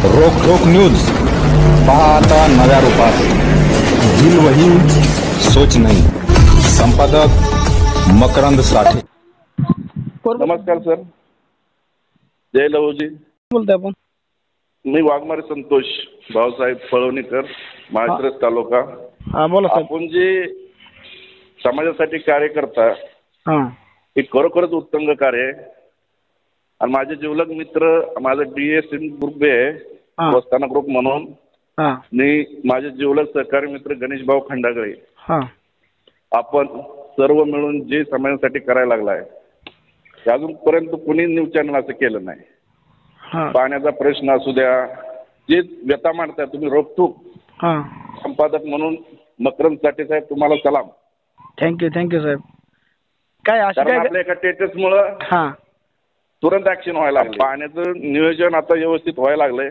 रोक न्यूज पहा आता नव्या रूपात। दिल वही सोच नहीं। संपादक मकरंद साठे। नमस्कार सर, जय लहूजी। बोलतोय आपण? मी वाघमारे संतोष भाऊसाहेब फळवणीकर, माळशिरस तालुका। हा बोला साहेब। आपण जे समाजासाठी कार्य करता हा हे खरोखरच उत्तम कार्य आहे। आणि माझे जिवलग मित्र, माझा DS ग्रुप आहे, वस्ताना ग्रुप म्हणून। मी माझे जिवलग सहकारी मित्र गणेश भाऊ खंडागळे, आपण सर्व मिळून जे समाजासाठी करायला लागलाय ते अजूनपर्यंत कुणी न्यूज चॅनल असं केलं नाही। पाण्याचा प्रश्न असू द्या, जे व्यथा मांडताय तुम्ही रोखठोक संपादक म्हणून मकरंद साठे साहेब, तुम्हाला सलाम। थँक्यू साहेब। काय आपल्या एका स्टेटसमुळं तुरंत ऍक्शन व्हायला लागलं, पाण्याचं नियोजन आता व्यवस्थित व्हायला लागलंय।